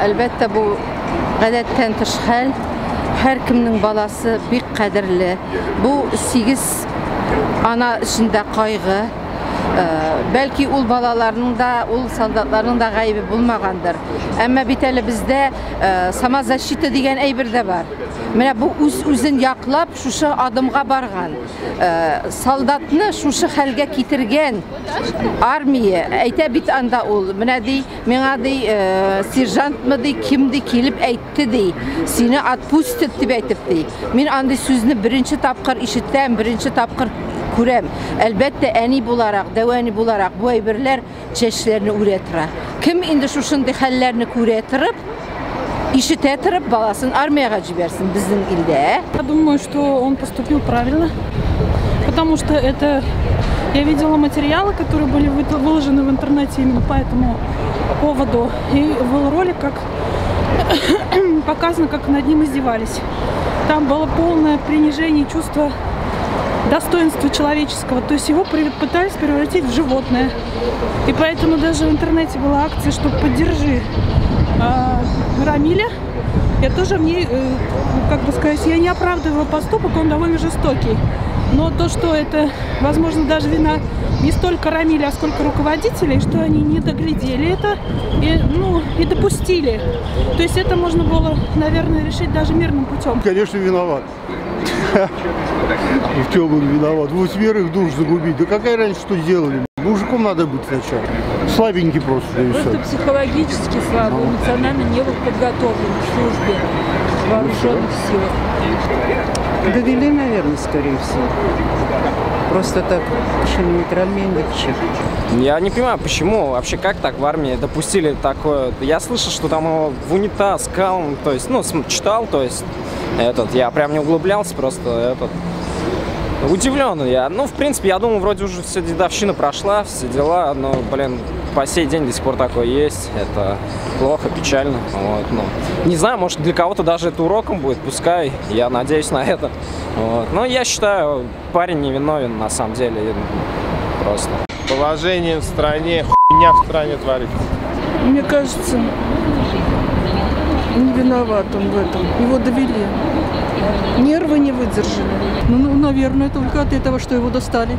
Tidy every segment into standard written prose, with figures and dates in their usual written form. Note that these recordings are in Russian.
Әлбәттә, бу гадәттән тыш хәл. Һәркемнең баласы бик кадерле. Бу 8 ана эчендә кайгы. Бәлки ул балаларның да, ул солдатларның да гаебе булмагандыр. Әмма бит әле бездә самозащита дигән әйбер дә бар. Менә бу үзен яклап, шушы адымга барган. Солдатны шушы хәлгә китергән армия, әйтә бит анда ул. Менә ди, миңа ди, сержантмы ди, ким ди килеп әйтте ди, сине отпустят дип әйтеп ди. Мин андый сүзне беренче тапкыр ишеттем, беренче тапкыр күрәм. Әлбәттә, әни буларак, дәвани буларак бу әйберләр чәчләрне үрә тора. Кем инде шушындый хәлләрне күрә торып, ишетә торып, баласын армияга җибәрсен безнең илдә? Я думаю, что он поступил правильно, потому что это я видела материалы, которые были выложены в интернете именно по этому поводу, и был ролик, как показано, как над ним издевались. Там было полное принижение чувства достоинства человеческого, то есть его пытались превратить в животное. И поэтому даже в интернете была акция, что поддержи Рамиля. Я тоже в ней, как бы сказать, я не оправдываю его поступок, он довольно жестокий. Но то, что это, возможно, даже вина не столько Рамиля, а сколько руководителей, что они не доглядели это и допустили. То есть это можно было, наверное, решить даже мирным путем. Конечно, виноват. В чем он виноват? 8 душ загубить. Да какая разница, что сделали? Мужиком надо быть сначала. Слабенький просто. Просто психологически слабый, эмоционально не был подготовлен к службе в вооруженных силах. Довели, наверное, скорее всего. Просто так, что нейтральнее легче. Я не понимаю, почему, вообще как так в армии допустили такое. Я слышал, что там его в унитаз кал, то есть, читал, то есть, я прям не углублялся, просто удивлен я. В принципе, я думал, вроде уже все дедовщина прошла, все дела, но, блин, по сей день до сих пор такое есть. Это плохо, печально. Не знаю, может, для кого-то даже это уроком будет, пускай, я надеюсь на это. Но я считаю, парень невиновен, на самом деле, просто. Положение в стране, хуйня в стране творится. Мне кажется, не виноват он в этом. Его довели. Нервы не выдержали. Наверное, только от этого, что его достали.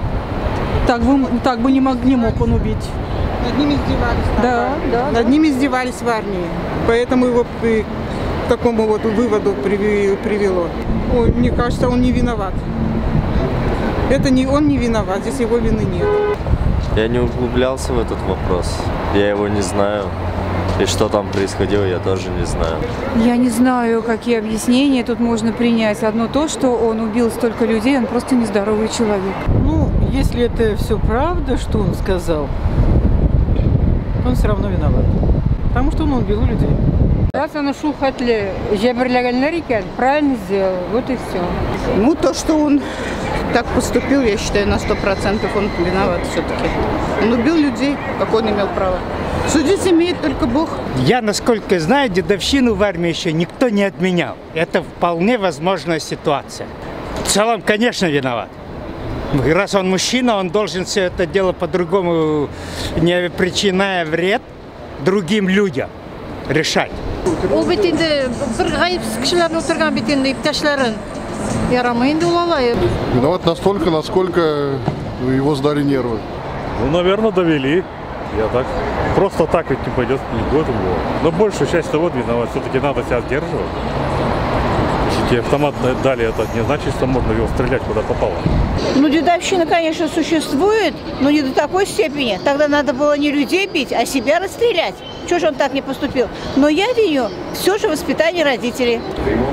Так бы не мог он убить. Над ним издевались. Да. Над ним издевались в армии. Поэтому его к такому вот выводу привело. Ой, мне кажется, он не виноват. Он не виноват, здесь его вины нет. Я не углублялся в этот вопрос. Я его не знаю. И что там происходило, я тоже не знаю. Я не знаю, какие объяснения тут можно принять. Одно то, что он убил столько людей, он просто нездоровый человек. Если это все правда, что он сказал, он все равно виноват. Потому что он убил людей. Раз он ушел в хатле, правильно сделал, вот и все. То, что он так поступил, я считаю, на 100% он виноват все-таки. Он убил людей, как он имел право. Судить имеет только Бог. Я, насколько знаю, дедовщину в армии еще никто не отменял. Это вполне возможная ситуация. В целом, конечно, виноват. Раз он мужчина, он должен все это дело по-другому, не причиняя вред другим людям, решать. Ул бит инде бер гаепсез кешеләрне утырган бит инде иптәшләрен. Ярамый инде ул алай. Виноват настолько, насколько его сдали нервы. Наверное, довели. Я так. Просто так ведь не пойдет, не будет было. Но большую часть того виноват. Все-таки надо себя сдерживать. Если тебе автомат дали, это не значит, что можно его стрелять куда попало. Дедовщина, конечно, существует, но не до такой степени. Тогда надо было не людей бить, а себя расстрелять. Чего же он так не поступил? Но я виню все же воспитание родителей.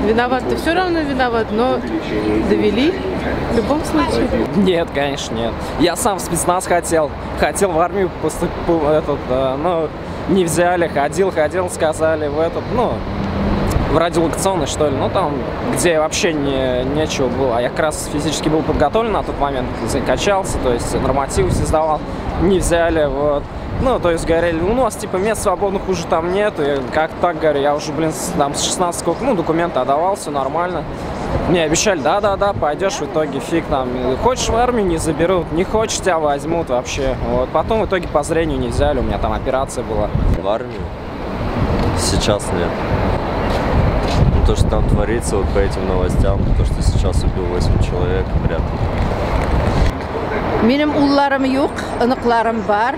Виноват-то все равно виноват, но довели в любом случае. Нет, конечно, нет. Я сам в спецназ хотел в армию поступить, но не взяли, ходил, сказали в радиолокационный, что ли, там, где вообще нечего было. А я как раз физически был подготовлен на тот момент, закачался, то есть нормативы все сдавал, не взяли, то есть говорили, у нас типа мест свободных уже там нет, и как так, говорю, я уже, там с 16 сколько, документы отдавал, все нормально. Мне обещали, да, пойдешь, в итоге фиг там, хочешь в армию, не заберут, не хочешь, тебя возьмут вообще. Потом в итоге по зрению не взяли, у меня там операция была. В армию? Сейчас нет. Ну, то, что там творится вот по этим новостям, то, что сейчас убил 8 человек, вряд ли. Benim ullarım yok, ınıklarım var.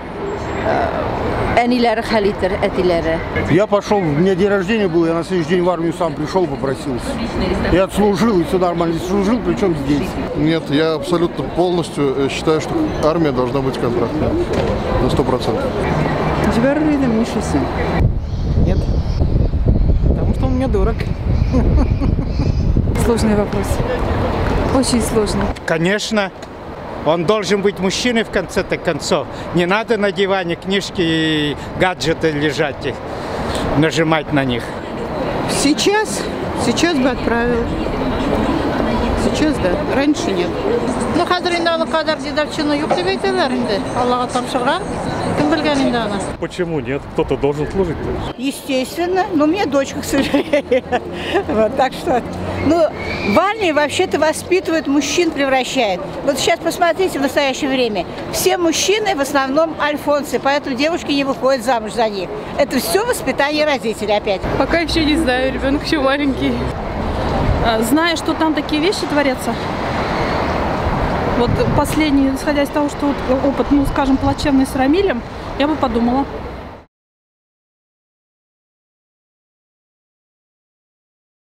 Әниләре хәлитер, әтиләре. Я пошел, у меня день рождения был, я на следующий день в армию сам пришел, попросился. Я отслужил, и все нормально служил, причем здесь. Нет, я абсолютно полностью считаю, что армия должна быть контрактной. На 100%. Нет. Потому что он мне дурак. Сложный вопрос. Очень сложный. Конечно. Он должен быть мужчиной в конце-то концов. Не надо на диване книжки и гаджеты лежать и нажимать на них. Сейчас бы отправил. Сейчас, да. Раньше нет. Ну, хәзер инде аны кадәр дедовчина юк дип әйтәләр инде. Аллага тапшырган. Кем белгән инде аны? Почему нет? Кто-то должен служить. Естественно. Но у меня дочка, к сожалению. Вот, так что... Ну, в армии вообще-то воспитывают, мужчин превращают. Вот сейчас посмотрите в настоящее время. Все мужчины в основном альфонсы, поэтому девушки не выходят замуж за них. Это все воспитание родителей опять. Пока еще не знаю, ребенок еще маленький. Зная, что там такие вещи творятся, вот последний, исходя из того, что вот опыт, ну, скажем, плачевный с Рамилем, я бы подумала.